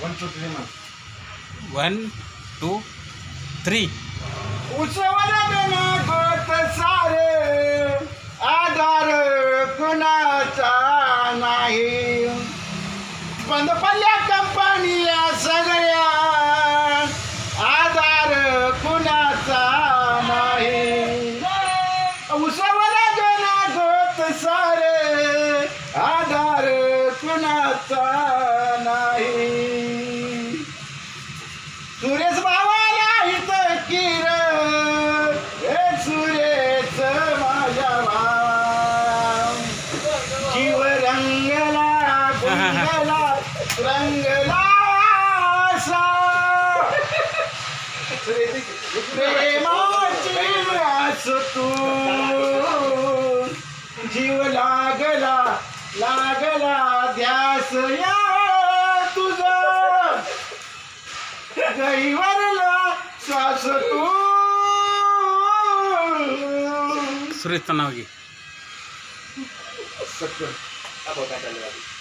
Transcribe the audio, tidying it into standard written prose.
1 2 3 म्हण. 1 2 3. उसवाला देना गोत सारे आधार कुणाचा नाही. बंद पडल्या कंपन्या सगळ्या आधार कुणाचा नाही. उसवाला देना गोत सारे आधार कुणाचा नाही. सुरेश भावाला हित किर हे सुरेश माझ्या भाव. जीव रंगला गुंगला रंगला असा प्रेमाची आस तू. जीव लागला लागला ध्यास या तुझा गईवरला श्वास तू. सुरेशचं नाव घे. सत्य. काय चाललं